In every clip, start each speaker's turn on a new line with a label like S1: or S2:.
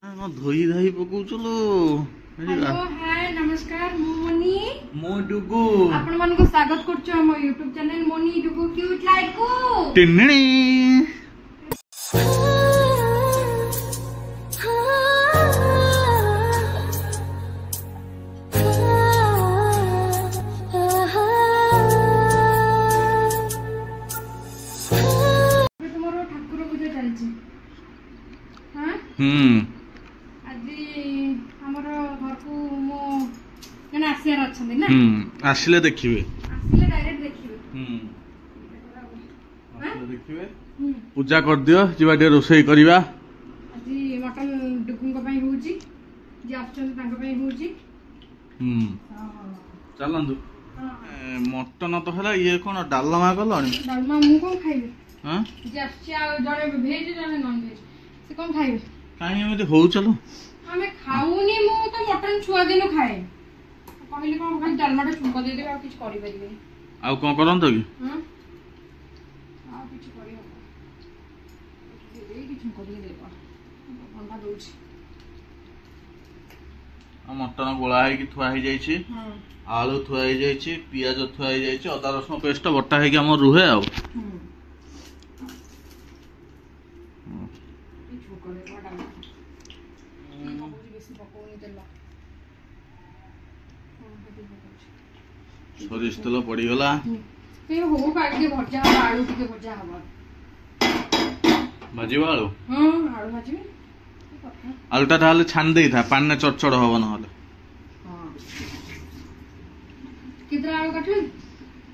S1: ଧୋଇ ଧାଇ ପକଉଚୁ।
S2: Hello hi नमस्कार मोनी
S1: मो डुगु
S2: आपण मन को स्वागत करछु हम YouTube channel Moni Dugu cute like को
S1: टिन्नी
S2: तुम्हारो ठाकुर पूजा चलछि हां आज हमर घर को मो जने आसियार अछन ना
S1: आसिले देखिबे
S2: आसिले डायरेक्ट देखिबे
S1: आसिले देखिबे पूजा कर दियो जिबा डे रोसई करिबा
S2: आज मटन डुगुं को पई होउची जे ऑप्शन तांग पई होउची
S1: चलंदु मटन तो हला ये कोन डालमा गलनी
S2: डालमा मु कोन खाइबे
S1: हां
S2: जे आछिया जने वेज जने नॉन वेज से कोन खाइबे
S1: काहे एमे हो चलो
S2: हमें खाऊनी मु तो मटन छुआ दिन खाए कहले कोन खाली डालमाटा छुंक दे देबे आ किछ करि परिबे
S1: आ कोन करंतो की
S2: हां आ किछ करि हो दे किछ करि देबा अंडा दोछि
S1: आ मटन गोळा है कि थुआ ही जाई छी
S2: हां
S1: आलू थुआ ही जाई छी पियाज थुआ ही जाई छी अदा रसुन पेस्ट बटा है कि हम रुहे आ सोरिष तेल पड़ी गला
S2: ए हो काटी भजा आलू टिके भजा हवा
S1: भाजीबा आलू
S2: हां आलू भाजी
S1: आलूटा ताले छान देई था पान ने चटचड़ होबो न हले
S2: हां कितना आलू काटली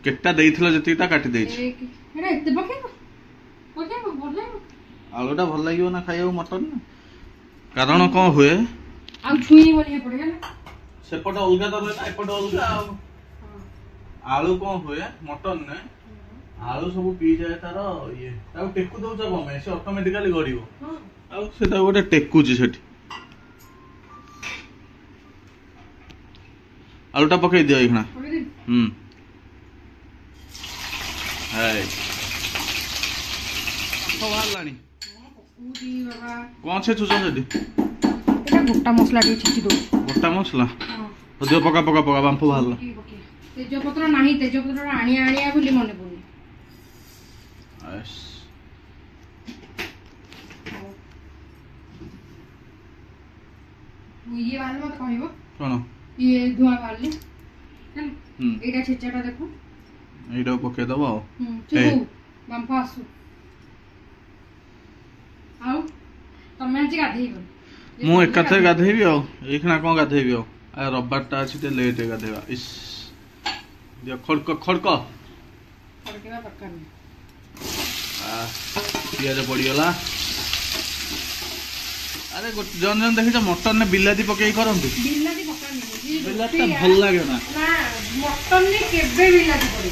S1: केटा देइथिलो जतिटा काटी देई छी
S2: एरा एते पके बोले
S1: आलूटा भल लागियो ना खाइयो मटन कारण कोन हुए
S2: आ छुई बोली पड़े ना
S1: सेपट अलगा तो रहता एपट अलगा आलू कौन हुए मटन ने आलू सब पी जाए तार ये ताऊ टेकु दउचा कमे से ऑटोमेटिकली गड़िबो आ सेटा गोटे टेकुची सेठी आलूटा पकई दियो इखना हाय सवाल लानी
S2: पूरी बाबा
S1: कौन से छुचो सेठी
S2: एटा गोटा मसला दी छिची दो
S1: गोटा मसला हां दियो पका पका पका बांफो बाहरला
S2: तेजपत्र नाही तेजपत्र आनिया आनिया बोली मने पड़नी
S1: यस
S2: ये वाला मत कहइबो
S1: कोन
S2: ये धुआ वाली चल एटा छेचाटा देखो
S1: एटा पके दबो
S2: चलो बांफा आसु आउ तमे आज गाधेइबो
S1: मु एकाथे गाधेइबी आ एखना कोन गाधेइबी आ रब्बारटा अछि ते लेट गाधेबा इस दियो खड़क
S2: खड़केवा पक्का नहीं
S1: पियाज पड़ी गला अरे जन जन देखि मटन ने बिलाती पके करंतु
S2: बिलाती पक्का नहीं
S1: बिलाती भल लागे ना
S2: मटन ने केबे बिलाती पड़ी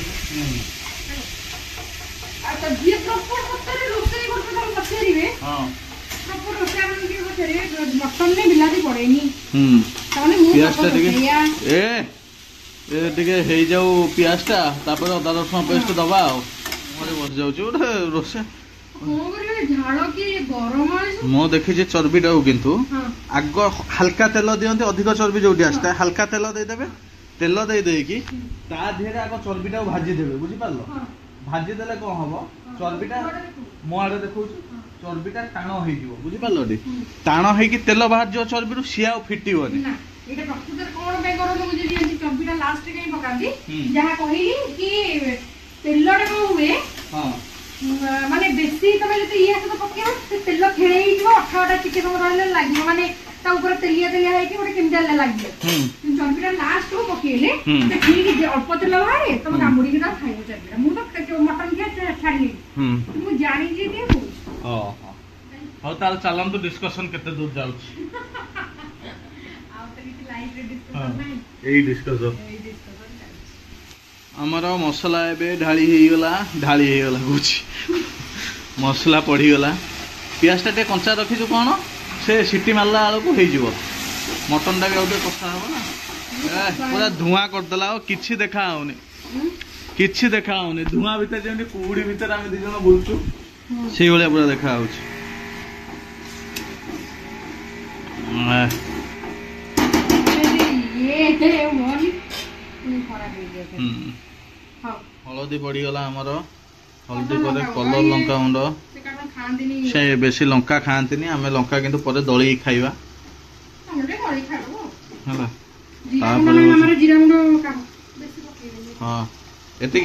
S2: आ तो जे प्रॉपर पत्तरे रोसई करते हम पछेरिबे हां प्रॉपर रोसई हम के पछेरिबे मटन ने बिलाती पड़ेनी ताने मु पियाजटा टिके
S1: ए टिके हे जाऊ पियाजटा तापर अदा रसुन पेस्ट दबा आ मोरे बस जाऊ छु रोसे
S2: झाड़ की गरम
S1: मो देखि जे चर्बीटा किंतु आग हल्का तेल दियंते अधिक चर्बी जोटी आस्ता हल्का तेल दे देबे तेल दे दे की ता धेरे आग चर्बीटा भाजी देबे बुझि पारलो भाजी देले कोन हबो चर्बीटा मो आडे देखौ चर्बीटा टाण होई जीवो बुझि पारलो डी टाण होई की तेल बाहर जो चर्बीरु सिया फिटिबोनी
S2: ना एटा प्रकृतर कोन बे करो मुझे जे चर्बीटा लास्ट के पकांदी जहा कहिली कि तेलडा को हुए हां माने बेसी तबे जते ये तो पकेबो से तेल खेळेई दिबो अठाटा चिके हम रहले लागि माने ता ऊपर तेलिया तेलिया है कि ओटे केमजा लागि चर्बीटा लास्ट को पकेले ते ठीक जे अल्प तेल बाहरे तो कामुडी के खाइबो चर्बीटा मु तो मटन के छाडली मु जानि जे दे हो
S1: हां ताल चलन तो डिस्कशन केते दूर जाउ
S2: आ तो किछ लाइव रे डिस्कशन नै
S1: एई डिस्कशन आमर मसला एबे ढाली हे गला गुची मसला पड़ी गला पियाजटा टे कंचा रखिछु कोन से सिटी मारला आलो को हे जिवो मटन टा के कसा हो ना पूरा धुआं कर दला किछि देखा होनी धुआं भीतर जेमि कुहुडी भीतर आमे दी जण बोलछु सेही वाला पूरा देखा होछ हलदी पड़गला आमर हलदी पर कलर लंका गुंड से बेसी लंका खाती आम लंका किंतु पर दली खाइबा हाँ एति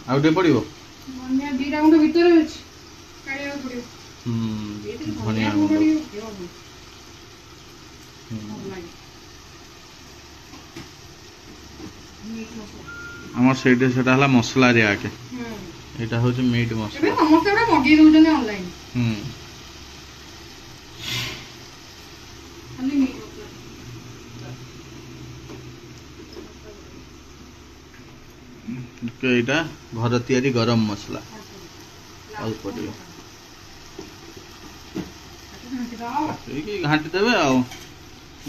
S1: आउटे पड़ो धनिया आमर से मसला रे आके एटा होची मीट मसला
S2: समस्त मगे दउजने ऑनलाइन खाली मीट
S1: मसला एटा घर तैयारी गरम मसला अल्प पड़ो घाटी देवे आ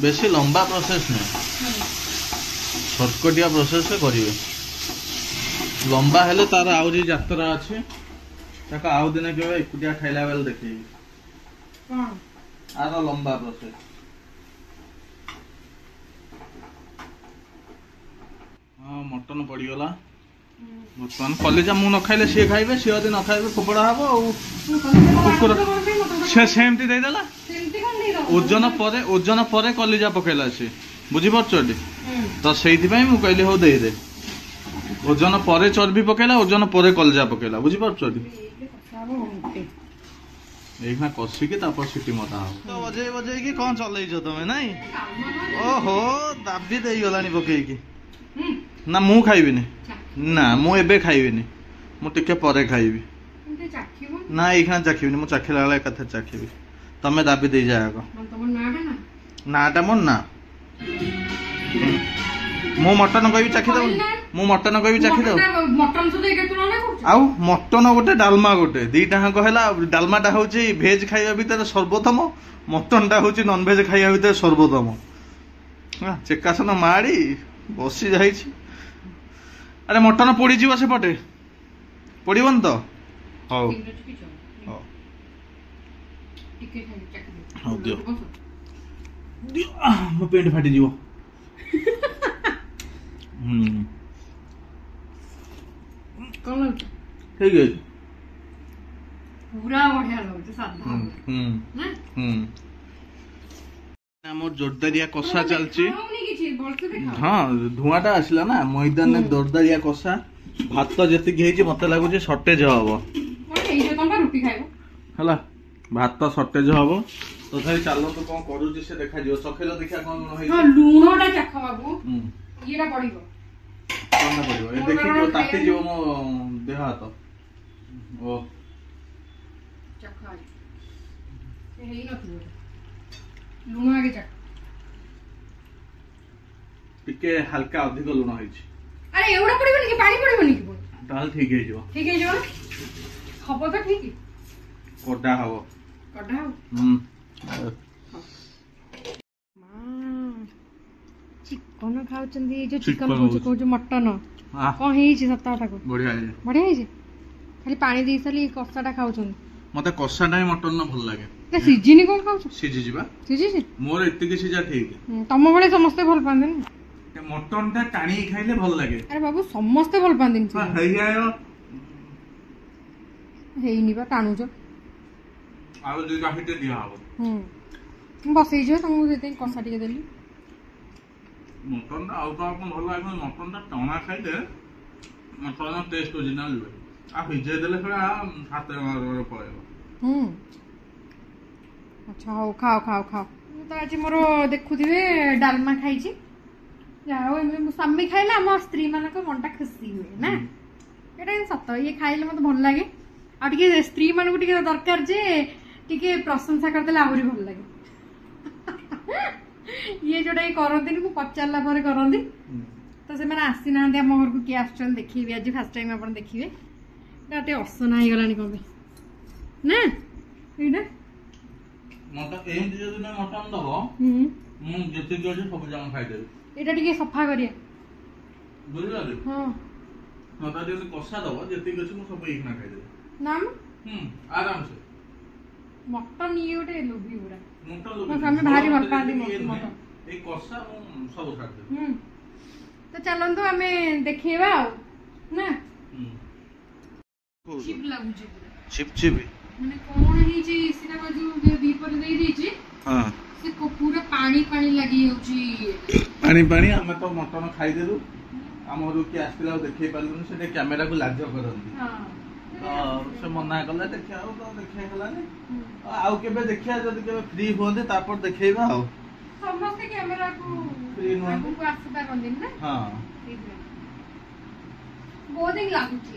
S1: बेसी लंबा प्रोसेस नहीं शॉर्टकटिया प्रोसेस करेंगे लंबा हेले तार आउरी यात्रा अच्छे ताका आउ दिन के एकुटिया खाइला बेल देखी आर लंबा प्रोसेस हाँ मटन पड़गला बर्तमान कलेजा मु न खाइले सी खाइबे सी यदि न खाइबे फोपड़ा हम कुकुर से सेमती देदेला ओजन पर कलेजा पकेला सी बुझीपार तो से कहली हूँ दे ओजन पर चर्बी पकेला ओजन पर कलेजा पकेला बुझीपार एखना कषिकी सीटी मता हो तो बजे बजे की कौन चल तुम नाई ओहो दाबी दे गला पकईकी ना मु खाइबिनी ना मु एबे खाइबिनी मु टिके परे खाइबी ना एखना चाखिबिनी मु चाखिला बेला एकाथे चाखिबी तमे दाबी दे जाए नाटा मोर ना मु मटन कहबी चाखी दब मु मटन कहबी चाखी दब आउ मटन गोटे डालमा गोटे दीटा हांक है डालमाटा हूँ भेज खाइबा भितर सर्वोत्तम मटनटा हूँ नॉन भेज खाइबा भितर सर्वोत्तम चेकासन माड़ी बसी जाई अरे मटन पोड़ी जीव से पटे पड़बन तो हौ दियो मो पेट फाटी जीव ठीक है
S2: पूरा बढ़िया लगते साधा
S1: मोर जोरदारिया कषा चलची हाँ धुआटा आसला ना मैदान में जोरदारिया कषा भात जी मत लगुच सर्टेज हम है भात सर्टेज हम तथा चलो तो कौन करुच्ची से देखा चखेल देखा कौन
S2: लुणटा चाख बाबू ये पड़ो
S1: देखिए ताती जीव मो देह हाथ ओ
S2: लुण आगे चाख
S1: टिके हल्का अधिक लुण होइछि
S2: अरे एवढा पड़िबनी कि पानी पड़िबनी कि
S1: ताल ठीक है जो
S2: हबो तो ठीक
S1: कोडा हबो
S2: चिकन खाउचंदी जो चिकन को जो मटन कोन हेछि सप्ताहटा को
S1: बढ़िया
S2: हेछि खाली पानी दी साली कसाटा खाउचंदी
S1: मते कसाटा मटन न भल लागे
S2: ते सिजिनी कोन खाउछ
S1: सिजी जिबा
S2: सिजी
S1: मोर एत्ते के सिजा ठीक
S2: तम बळे समस्त भल पांदन
S1: ते मटन ता टाणी खाइले भल लागे
S2: अरे बाबू समस्त भल पांदिन
S1: हां हेइयायो
S2: हेइनी बा टाणुछ
S1: आउ जे काफिटे दिया हबो
S2: बसई जो तुमको देते कसा टिके देली
S1: मटन आउ तो आपन भल लागे मटन ता टणा खाइले मटन टेस्ट ओरिजिनल ले आ भिजे देले थोड़ा हाथ में पड़ेगा
S2: अच्छा हो खाओ खाओ खाओ तो आज मोर देखुथिबे डालमा खाइछि जाओ स्वामी खाइले हम स्त्री मानक मनटा खुशी हुए ना एटा सत ये खाइले मत भल लागे आ टिके स्त्री मानक टिके दरकार जे टिके प्रशंसा करदेले आहुरी भल लागे ये जोटा करती को पचारा पर करती तो से मैंने आसी ना आम घर को किए आसुन देखिए आज फास्ट टाइम आप देखिए गोटे असना हो गलानी कौन ना ये एटा टिके सफा करिया
S1: बुझिलाले
S2: हां
S1: मता जे कसा दबो जति गछ मु सब एकना खाइ दे
S2: नाम
S1: आराम से
S2: मटन ये गोटे लोभी पूरा
S1: मटन
S2: हमें भारी भल पाती मटन
S1: ए कसा सब छाड़ दे
S2: तो चलंतु हमें देखिएबा ना चिप लागुची पूरा
S1: चिप
S2: माने कोन ही जे सिना को जो दीपर दे दी छी
S1: हां
S2: से को पूरा पानी पानी लगी होची
S1: पानी हम तो मटन खाई देलु हमरो के आस्तिला देखै पालुन से कैमरा को लाज करंती हां से मना कला देखिया तो देखै हला ने आउ केबे देखिया जदी केबे फ्री होंदे तापर देखैबा आ
S2: समस्त कैमरा को
S1: फ्री न
S2: को आस्ता रंदिन ना
S1: हां
S2: बोरिंग लागुची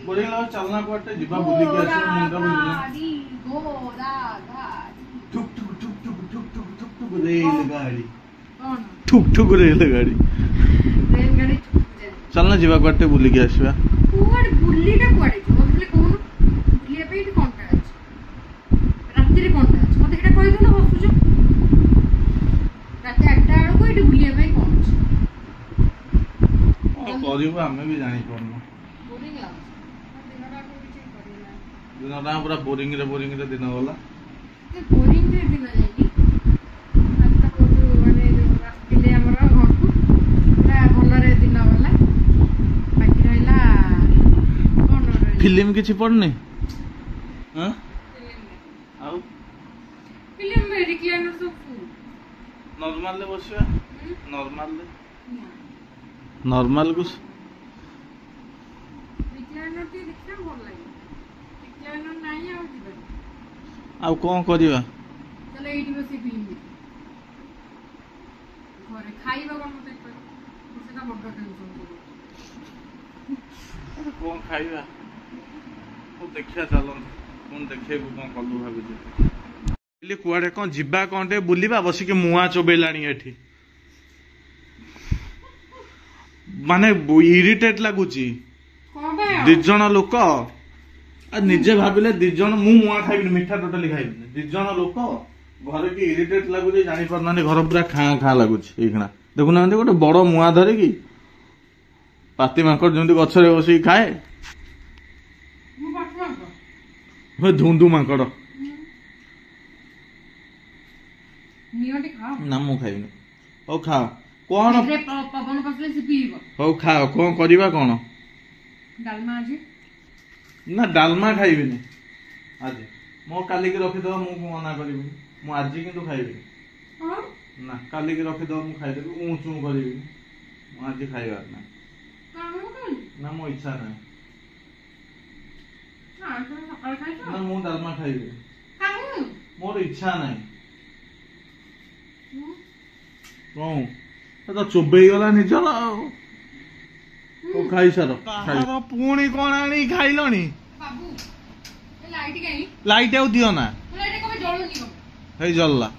S1: चलना कोटे जिबा बुली के आसे मुंडा बुली
S2: गोरा गाड़ी
S1: ठुक ठुक रेलगाड़ी चलना जीवा कोटे बुली के आसीबा
S2: कुआड बुलीटा कुआडे जो मतलब कोन बुलिया पे इट कोनटा अछि रात्रि रे कोनटा अछि मते एटा कहि दो ना बसु जो रात 8 टा को इट बुलिया पे कोन अछि
S1: ओ करिबा हमें भी जानि कोन
S2: बोरिंग लागो दिनरा को किछ करिला
S1: दिनरा पूरा बोरिंग रे दिन होला
S2: ते बोरिंग रे दिन जाईनी आता को जो माने जो रास्तिले हमरा घर को पूरा भल रे दिन होला बाकी रहला कोन रे
S1: फिल्म किछि पड़ने हां आउ
S2: फिल्म में रिक्लाइनर सब फुल
S1: नॉर्मल ले बसिया नॉर्मल कुछ
S2: रिक्लाइनर के देखा भल लागे रिक्लाइनर नाही आउ दिबे
S1: आउ कोन करिवा
S2: चलो एठी बसी फिल्म घरे खाइबा कोन मते सेटा बड्ड टेंशन
S1: कोन खाइबा ओ देखिया चलन कोन देखेबु कोन कलु भाबि जे ले कुआडे कोन जिबा कोनटे बुलिबा बसी के मुआ चोबेलाणी एठी माने इरिटेट लागुची दी जण लोक आ निजे भाबिले दी जण मु मुआ खाइबिनी मिठा टोटली खाइबिनी दी जण लोक घरे के इरिटेट लागुची जानि परनानी घर पूरा खा लागुची एखना देखु ना गोटे बड़ मुआ धरे की पाती माकड़ जेंति गछरे बसी खाए हे धुंदु माकड़
S2: नियोटी खाओ
S1: ना मु खाइबिनी ओ खाओ कोन
S2: रे पवन पसले से पीबो
S1: हो खाओ कोन करिबा कोन
S2: डालमा आज
S1: ना डालमा खाइबिनी आज मो काली के रखि दो मु मना करिबिनी मु आज किंतु खाइबिनी
S2: हां
S1: ना काली के रखि दो मु खाइ देबी ऊंचू करिबिनी मु आज खाइबार ना
S2: कामो कोन
S1: ना मो इच्छा ना
S2: ना तो सकाळ खाइतो
S1: ना मु डालमा खाइबी
S2: कामो
S1: मोर इच्छा ना कोन तो चुबेई गला निजल ओ खाई सारो खाई पुणी कोन आनी खाइलोनी
S2: बाबू ए लाइट काई
S1: लाइट आउ दियो ना
S2: लाइट कबे जळुनी कम
S1: हे जल्ला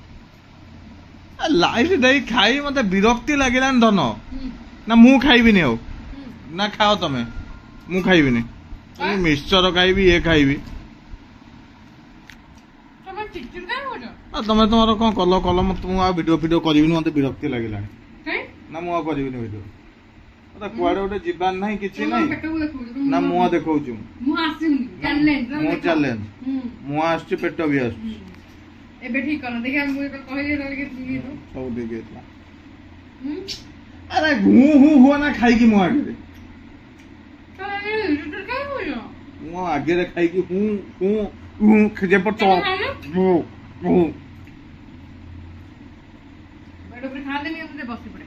S1: लाइट दे खाई मते विरक्ति लागिलान धन ना मु खाइबिनी हो ना खाओ तमे मु खाइबिनी तुम मिक्सचर खाइबी ये खाइबी
S2: तमे चिचिर का हो जा
S1: तमे तमरो कोन कलो मत मु आ वीडियो करिबिनी मते विरक्ति लागिलान
S2: काई
S1: ना मु आ करिबिनी वीडियो त कुआडे ओटे जीवान नाही किछि नाही
S2: पेटो देखौ
S1: ना मुआ देखौछु
S2: मु आसिउनी चैलेंज
S1: मु आछि पेटो भी आछि
S2: एबे ठीक कर देखा मु कहले रह के दिए तो
S1: सब दे गेतला अरे घू हु हो ना खाई की मुआ के
S2: तो ये रिटर का हो जा
S1: मु आगे रे खाई की हु खजे पर तो हु
S2: बेडो पे खा देनी हमसे बस पड़े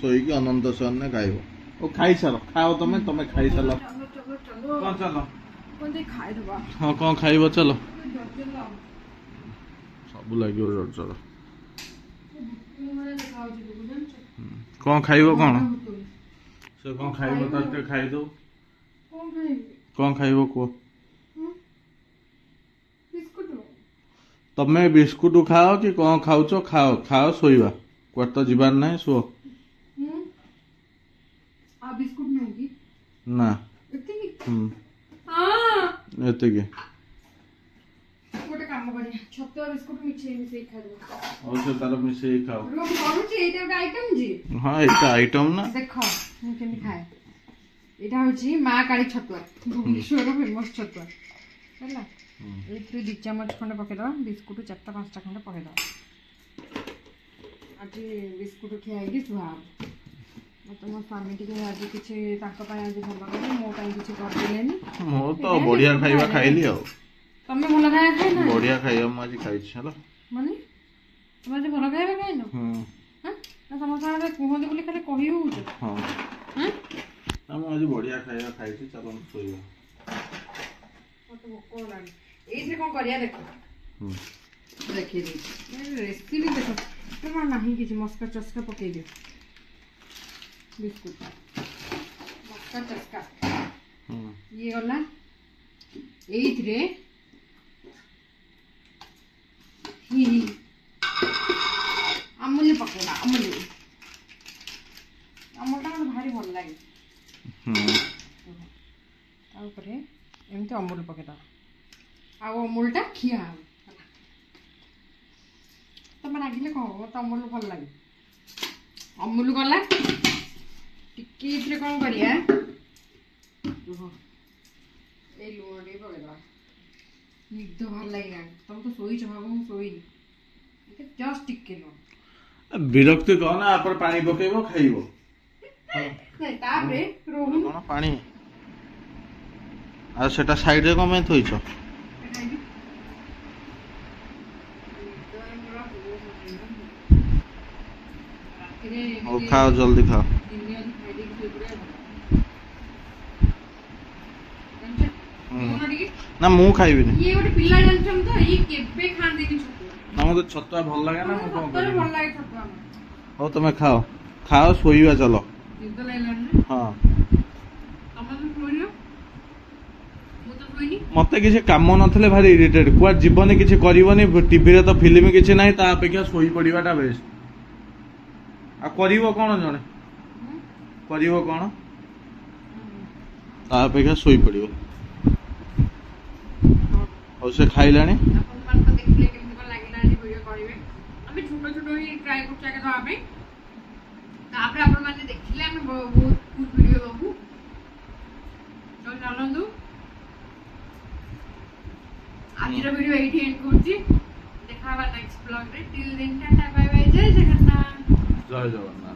S1: सोई की आनंद सन ने खाइबो ओ खाई सारो खाओ तमे खाई सालो
S2: चलो
S1: कोन चलो
S2: कोन दे खाइ दबा
S1: हां कोन खाइबो चलो सब लागियो चलो कोन खाइबो कोन से कोन खाइबो त खाइ दो कोन खाइबो को
S2: बिस्कुट
S1: तमे बिस्कुट खाओ कि कोन खाउचो खाओ सोइबा कोट तो जीवार नाही सो
S2: आ बिस्कुट नहीं की
S1: ना
S2: एते की
S1: हां एते की
S2: गोटे काम करी छत्तो बिस्कुट मिसे खा दो
S1: और से तार मिसे खाओ
S2: रो करू छी एटा गोटे आइटम जी
S1: हां एटा आइटम ना
S2: देखो मु केनी खाए एटा हो छी मां काली छत्तो भुवनेश्वर फेमस छत्तो हैला ये 2 चम्मच खंडे पकेदवा बिस्कुट 4-5टा खंडे पकेदवा आज बिस्कुट खियाई सुहा तो मो स्वामी टी आज किसी आज भल कर मो किसी करदेलेनी
S1: मो तो बढ़िया खाइबा खाइली आ
S2: तमे भल खाया खाइ ना
S1: बढ़िया खाइबा म आज खाइ छ हलो
S2: माने तुम आज भल खाइबा खाइ न हां ना समस्त आगे कहते बोली खाली कहि हो हां हां
S1: हम आज बढ़िया खाइबा खाइ छी चलो सोइबा
S2: तो को लानी एसे कोन करिया देखो देखि दी रेसिपी देखो तो नहीं किसी मस्का चस्का पकई दियो बिस्कुट मस्का चस्का ये गला एइथरे ही अमूल्य पकेला अमूल्य अमूल्य ता भारी भल लागे ताऊपरे एमती अमूल्य पकेला आ अमूल्यटा खिया तुम रागिले कह तो अमूल्य भल लगे अमूल्य गला टिके कौन करिया ए लुण टे पकेदा निद भल लगे तुम तो सोई भाव मु सोईनी जस्ट टिके लुण
S1: विरक्ति कहना पर पानी पकेबो खाइबो
S2: नहीं तापरे रोहन
S1: कोन पानी आ सेटा साइड रे कमे थोइछो ओ खाओ जल्दी खाओ ना मु खाइबी नहीं
S2: ये गोटे पिल्ला जानछम तो ये केबे खान देनी छतुआ
S1: ना मते छतुआ भल लागे ना मु कोन
S2: भल लागे छतुआ
S1: हो तुम खाओ खाओ सोइबा चलो
S2: निद लागलान
S1: हां
S2: तमे तो सोइयो मु तो सोइनी
S1: मते किसी काम नथले भारी इरिटेट कुआ जीवन किसी करबनी टीवी रे तो फिल्म किसी नाही ता अपेक्षा सोई पड़ीबाटा बेस्ट आ करिवो कोन जने करिवो कोन ता अपेक्षा सोई पड़िवो और से खाइलानी
S2: अपन मन तो देखले केमति कोन लागिलानी वीडियो करिवे हमें छोटो छोटो ही ट्राई करछा के दवा पे तापरे अपन माने देखले हम बहुत कुछ वीडियो बाबू तो जानंदु आज वीडियो एठी एंड करछि देखाबा नेक्स्ट ब्लॉग रे till then tata bye bye जय जगन्नाथ
S1: जय जगन्नाथ।